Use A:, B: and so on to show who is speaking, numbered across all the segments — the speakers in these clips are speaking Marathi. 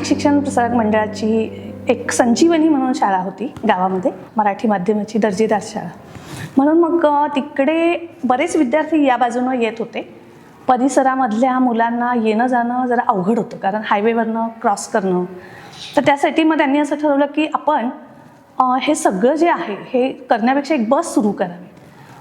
A: शिक्षण प्रसारक मंडळाची एक संजीवनी म्हणून शाळा होती गावामध्ये, मराठी माध्यमाची दर्जेदार शाळा. म्हणून मग तिकडे बरेच विद्यार्थी या बाजूनं येत होते. परिसरामधल्या मुलांना येणं जाणं जरा अवघड होतं, कारण हायवेवरनं क्रॉस करणं. तर त्यासाठी मग त्यांनी असं ठरवलं की आपण हे सगळं जे आहे हे करण्यापेक्षा एक बस सुरू करावी.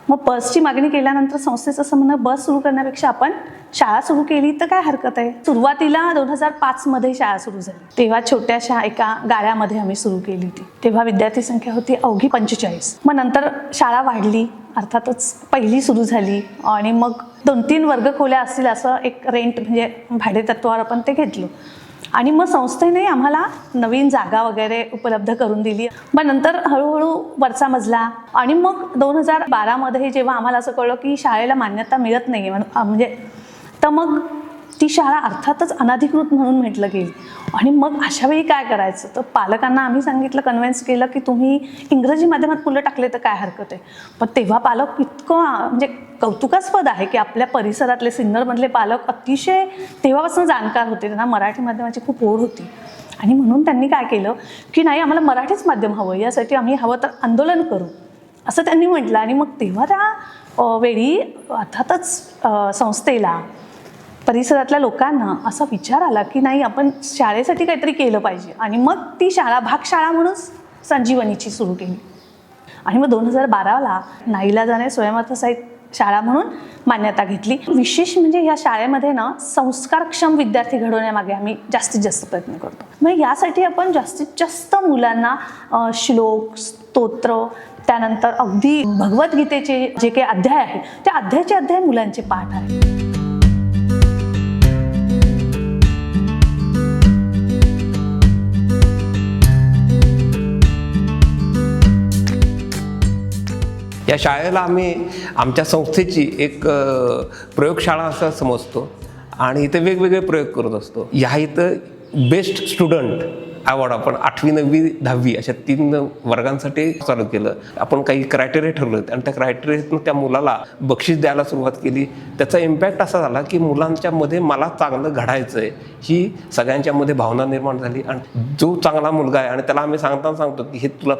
A: मग बसची मागणी केल्यानंतर संस्थेचं असं म्हणणं, बस सुरू करण्यापेक्षा आपण शाळा सुरू केली तर काय हरकत आहे. सुरुवातीला 2005 शाळा सुरू झाली. तेव्हा छोट्याशा एका गाळ्यामध्ये आम्ही सुरू केली होती. तेव्हा विद्यार्थी संख्या होती अवघी 45. मग नंतर शाळा वाढली, अर्थातच पहिली सुरू झाली आणि मग 2-3 वर्गखोल्या असतील असं एक रेंट म्हणजे भाडेतत्वावर आपण ते घेतलं. आणि मग संस्थेने आम्हाला नवीन जागा वगैरे उपलब्ध करून दिली. मग नंतर हळूहळू वरचा मजला आणि मग 2012 जेव्हा आम्हाला असं कळलं की शाळेला मान्यता मिळत नाही आहे म्हणजे, तर मग ती शाळा अर्थातच अनधिकृत म्हणून म्हटलं गेली. आणि मग अशा वेळी काय करायचं, तर पालकांना आम्ही सांगितलं, कन्व्हिन्स केलं की तुम्ही इंग्रजी माध्यमात मुलं टाकले तर काय हरकत आहे. पण तेव्हा पालक इतकं म्हणजे कौतुकास्पद आहे की आपल्या परिसरातले सिन्नरमधले पालक अतिशय तेव्हापासून जाणकार होते, त्यांना मराठी माध्यमाची खूप ओढ होती. आणि म्हणून त्यांनी काय केलं की नाही, आम्हाला मराठीच माध्यम हवं, यासाठी आम्ही हवं तर आंदोलन करू असं त्यांनी म्हटलं. आणि मग तेव्हा त्या वेळी अर्थातच संस्थेला, परिसरातल्या लोकांना असा विचार आला की नाही, आपण शाळेसाठी काहीतरी केलं पाहिजे. आणि मग ती शाळा भागशाळा म्हणून संजीवनीची सुरू केली. आणि मग 2012 नाईलाजाने स्वयंअर्थसहाय्यित शाळा म्हणून मान्यता घेतली. विशेष म्हणजे या शाळेमध्ये ना संस्कारक्षम विद्यार्थी घडवण्यामागे आम्ही जास्तीत जास्त प्रयत्न करतो. मग यासाठी आपण जास्तीत जास्त मुलांना श्लोक, स्तोत्र, त्यानंतर अगदी भगवद्गीतेचे जे काही अध्याय आहे त्या अध्यायाचे अध्याय मुलांचे पाठ आहे.
B: या शाळेला आम्ही आमच्या संस्थेची एक प्रयोगशाळा असं समजतो आणि इथे वेगवेगळे प्रयोग करत असतो. ह्या इथं बेस्ट स्टुडंट अवॉर्ड आपण 8वी, 9वी, 10वी अशा 3 वर्गांसाठी चालू केलं. आपण काही क्रायटेरिया ठरवले आणि त्या क्रायटेरियातून त्या मुलाला बक्षीस द्यायला सुरुवात केली. त्याचा इम्पॅक्ट असा झाला की मुलांच्या मध्ये मला चांगलं घडायचं आहे ही सगळ्यांच्यामध्ये भावना निर्माण झाली. आणि जो चांगला मुलगा आहे आणि त्याला आम्ही सांगतो की हे तुला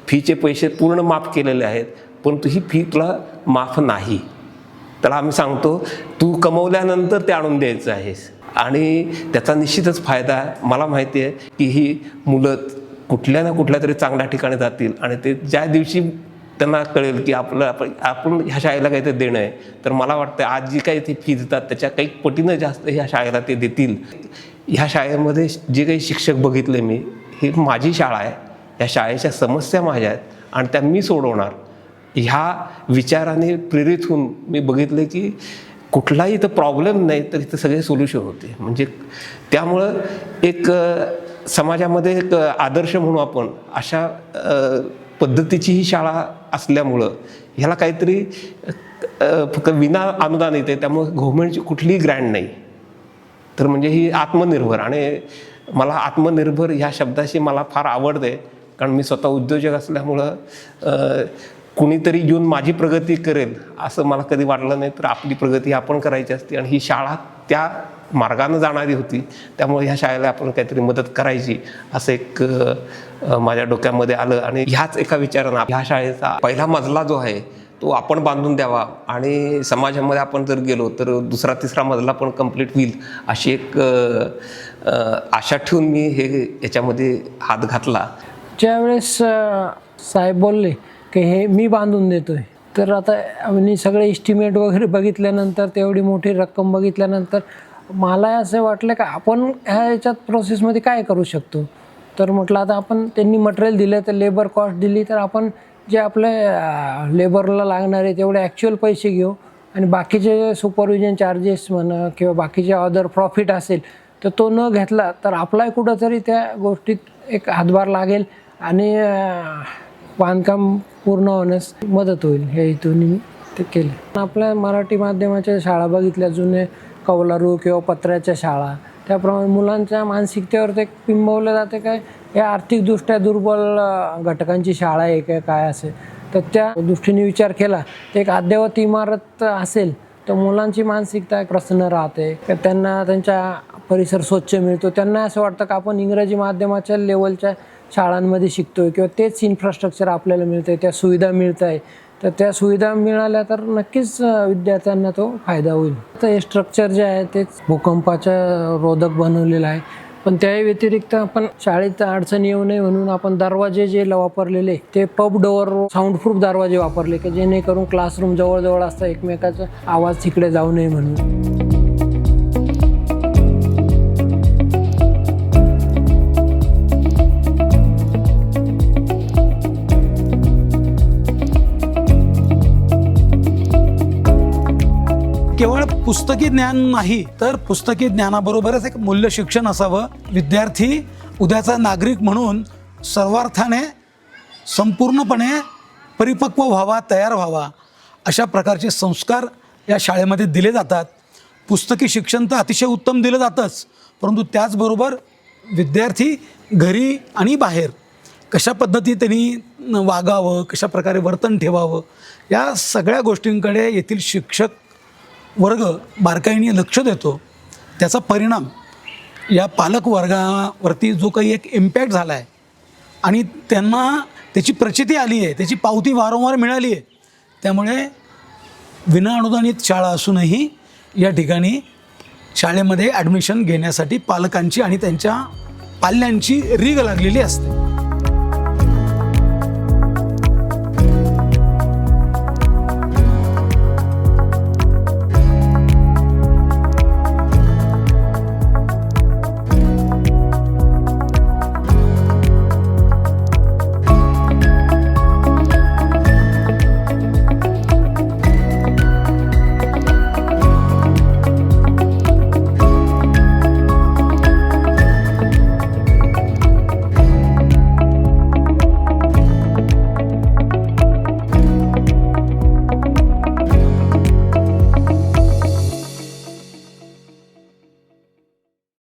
B: फीचे पैसे पूर्ण माफ केलेले आहेत, परंतु ही फी तुला माफ नाही. त्याला आम्ही सांगतो तू कमवल्यानंतर ते आणून द्यायचं आहेस. आणि त्याचा निश्चितच फायदा मला माहिती आहे की ही मुलं कुठल्या ना कुठल्या तरी चांगल्या ठिकाणी जातील. आणि ते ज्या दिवशी त्यांना कळेल की आपण ह्या शाळेला काहीतरी देणं आहे, तर मला वाटतं आज जी काही ते फी देतात त्याच्या काही पटीनं जास्त ह्या शाळेला ते देतील. ह्या शाळेमध्ये जे काही शिक्षक बघितले मी, ही माझी शाळा आहे, ह्या शाळेच्या समस्या माझ्या आहेत आणि त्या मी सोडवणार. ह्या विचाराने प्रेरित होऊन मी बघितले की कुठलाही इथं प्रॉब्लेम नाही तर इथं सगळे सोल्युशन होते. म्हणजे त्यामुळं एक समाजामध्ये एक आदर्श म्हणून आपण अशा पद्धतीची ही शाळा असल्यामुळं ह्याला काहीतरी फक्त विना अनुदान येते, त्यामुळं गव्हर्नमेंटची कुठलीही ग्रँट नाही. तर म्हणजे ही आत्मनिर्भर, आणि मला आत्मनिर्भर ह्या शब्दाशी मला फार आवडते, कारण मी स्वतः उद्योजक असल्यामुळं कुणीतरी येऊन माझी प्रगती करेल असं मला कधी वाटलं नाही. तर आपली प्रगती आपण करायची असते आणि ही शाळा त्या मार्गानं जाणारी होती, त्यामुळे ह्या शाळेला आपण काहीतरी मदत करायची असं एक माझ्या डोक्यामध्ये आलं. आणि ह्याच एका विचारानं ह्या शाळेचा पहिला मजला जो आहे तो आपण बांधून द्यावा आणि समाजामध्ये आपण जर गेलो तर 2रा 3रा मजला पण कंप्लीट होईल अशी एक आशा ठेवून मी याच्यामध्ये हात घातला.
C: ज्यावेळेस साहेब बोलले की हे मी बांधून देतोय, तर आता आम्ही सगळे इस्टिमेट वगैरे बघितल्यानंतर, तेवढी मोठी रक्कम बघितल्यानंतर मला असं वाटलं की आपण ह्याच्यात प्रोसेसमध्ये काय करू शकतो. तर म्हटलं आता आपण त्यांनी मटेरियल दिलं, तर लेबर कॉस्ट दिली, तर आपण जे आपले लेबरला लागणारे तेवढे ॲक्च्युअल पैसे घेऊ आणि बाकीचे सुपरविजन चार्जेस म्हणा किंवा बाकीचे अदर प्रॉफिट असेल तर तो न घेतला तर आपलाही कुठंतरी त्या गोष्टीत एक हातभार लागेल आणि बांधकाम पूर्ण होण्यास मदत होईल. हे इथून मी ते केलं. आपल्या मराठी माध्यमाच्या शाळा बघितल्या, जुने कौलारू किंवा पत्र्याच्या शाळा, त्याप्रमाणे मुलांच्या मानसिकतेवर ते बिंबवलं जाते काय हे आर्थिकदृष्ट्या दुर्बल घटकांची शाळा आहे काय असेल. तर त्या दृष्टीने विचार केला तर एक अद्ययावत इमारत असेल तर मुलांची मानसिकता प्रसन्न राहते, त्यांना त्यांच्या परिसर स्वच्छ मिळतो. त्यांना असं वाटतं की आपण इंग्रजी माध्यमाच्या लेवलच्या शाळांमध्ये शिकतोय किंवा तेच इन्फ्रास्ट्रक्चर आपल्याला मिळतं आहे, त्या सुविधा मिळत आहे. तर त्या सुविधा मिळाल्या तर नक्कीच विद्यार्थ्यांना तो फायदा होईल. तर हे स्ट्रक्चर जे आहे तेच भूकंपाच्या रोधक बनवलेलं आहे. पण त्या व्यतिरिक्त आपण शाळेत अडचण येऊ नये म्हणून आपण दरवाजे जे वापरलेले ते पब डोअर साऊंडप्रूफ दरवाजे वापरले की जेणेकरून क्लासरूम जवळजवळ असता एकमेकाचा आवाज तिकडे जाऊ नये म्हणून.
D: केवळ पुस्तकी ज्ञान नाही तर पुस्तकी ज्ञानाबरोबरच एक मूल्य शिक्षण असावं. विद्यार्थी उद्याचा नागरिक म्हणून सर्वार्थाने संपूर्णपणे परिपक्व व्हावा, तयार व्हावा अशा प्रकारचे संस्कार या शाळेमध्ये दिले जातात. पुस्तकी शिक्षण तर अतिशय उत्तम दिलं जातंच, परंतु त्याचबरोबर विद्यार्थी घरी आणि बाहेर कशा पद्धती त्यांनी वागावं, कशा प्रकारे वर्तन ठेवावं या सगळ्या गोष्टींकडे येथील शिक्षक वर्ग बारकाईने लक्ष देतो. त्याचा परिणाम या पालक वर्गावरती जो काही एक इम्पॅक्ट झाला आहे आणि त्यांना त्याची प्रचिती आली आहे, त्याची पावती वारंवार मिळाली आहे. त्यामुळे विनाअनुदानित शाळा असूनही या ठिकाणी शाळेमध्ये ॲडमिशन घेण्यासाठी पालकांची आणि त्यांच्या पाल्यांची रीघ लागलेली असते.